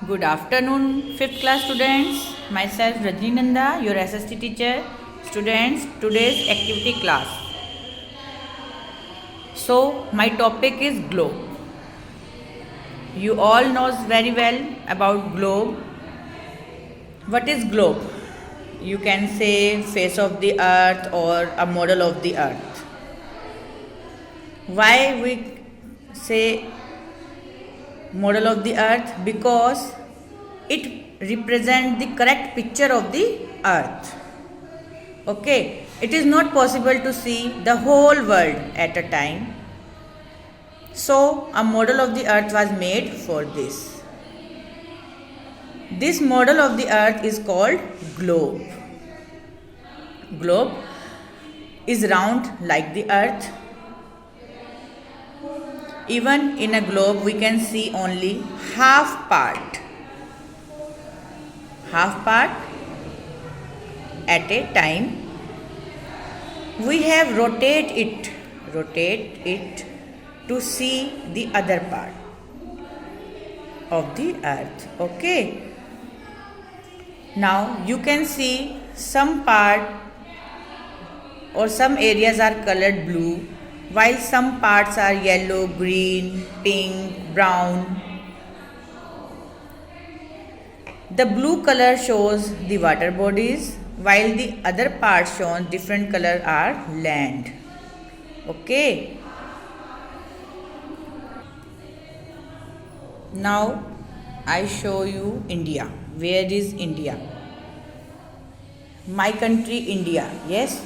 Good afternoon, 5th class students. Myself Rajni Nanda, your SST teacher. Students, today's activity class. So, my topic is globe. You all knows very well about globe. What is globe? You can say face of the earth or a model of the earth. Why we say model of the earth? Because it represents the correct picture of the earth. Okay, it is not possible to see the whole world at a time. So, a model of the earth was made for this. This model of the earth is called globe. Globe is round like the earth. Even in a globe, we can see only half part. Half part at a time. We have rotate it to see the other part of the earth. Okay. Now you can see some part or some areas are colored blue, while some parts are yellow, green, pink, brown. The blue color shows the water bodies, while the other parts shown different color are land. Okay. Now I show you India. Where is India? My country India, yes,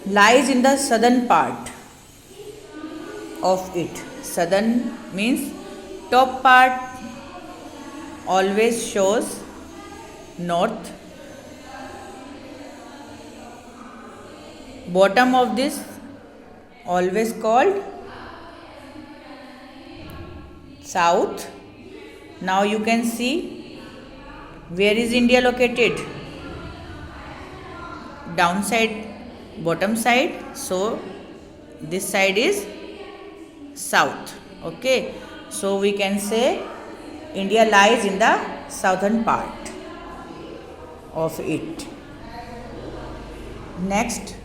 lies in the southern part of it. Southern means top part always shows north. Bottom of this always called south. Now you can see where is India located? Downside, bottom side. So this side is south. Okay. So we can say India lies in the southern part of it. Next,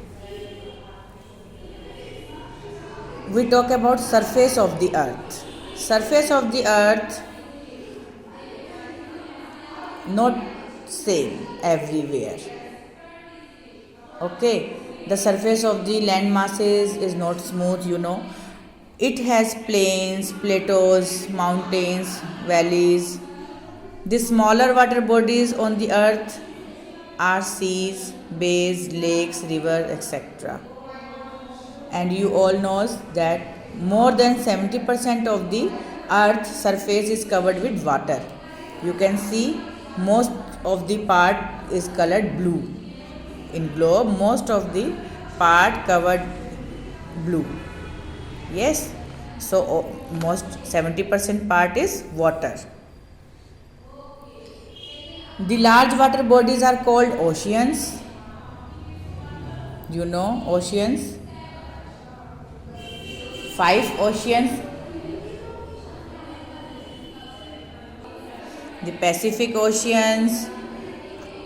we talk about surface of the earth. Surface of the earth not same everywhere. Okay, the surface of the land masses is not smooth, It has plains, plateaus, mountains, valleys. The smaller water bodies on the earth are seas, bays, lakes, rivers, etc. And you all knows that more than 70% of the earth's surface is covered with water. You can see most of the part is colored blue. In globe, most of the part covered blue. Yes, so most 70% part is water. The large water bodies are called oceans. Oceans. 5 oceans. The Pacific Oceans,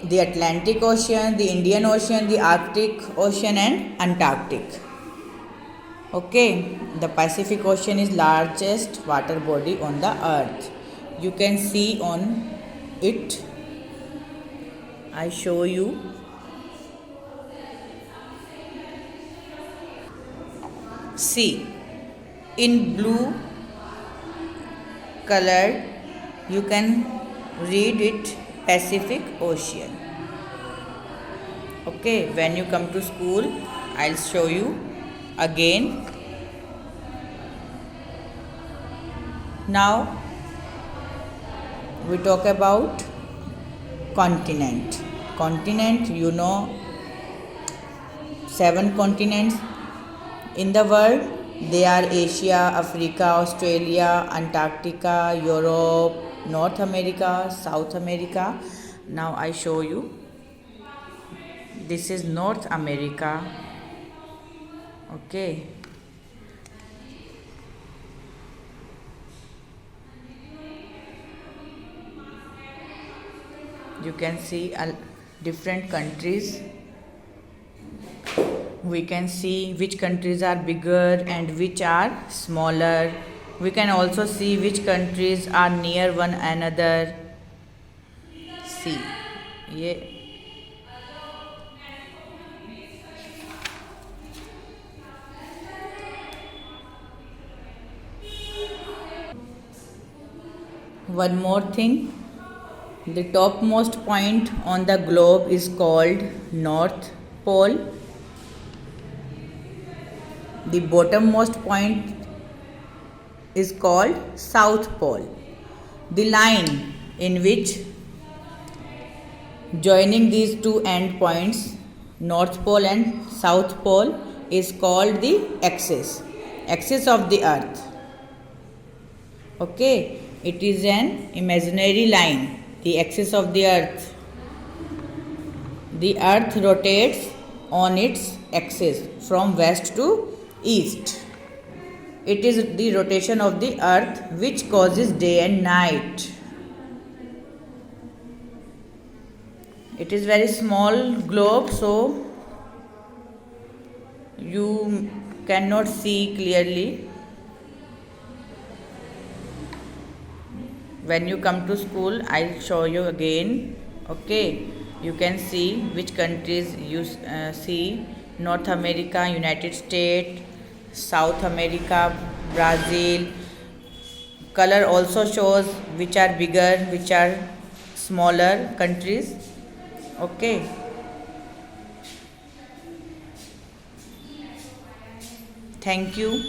the Atlantic Ocean, the Indian Ocean, the Arctic Ocean and Antarctic. Okay, the Pacific Ocean is largest water body on the earth. You can see on it. I show you. See, in blue colored you can read it Pacific Ocean. Okay, when you come to school, I'll show you again. Now we talk about continent. Continent, 7 continents in the world. They are Asia, Africa, Australia, Antarctica, Europe, North America, South America. Now I show you. This is North America. Okay. You can see different countries. We can see which countries are bigger and which are smaller. We can also see which countries are near one another. See, yeah. One more thing, the topmost point on the globe is called North Pole. The bottommost point is called South Pole. The line in which joining these two end points, North Pole and South Pole, is called the axis of the earth. Okay, it is an imaginary line, the axis of the earth. The earth rotates on its axis from west to east. It is the rotation of the earth which causes day and night. It is very small globe, so you cannot see clearly. When you come to school, I'll show you again. Okay, you can see which countries you see: North America, United States, South America, Brazil. Color also shows which are bigger, which are smaller countries. Okay. Thank you.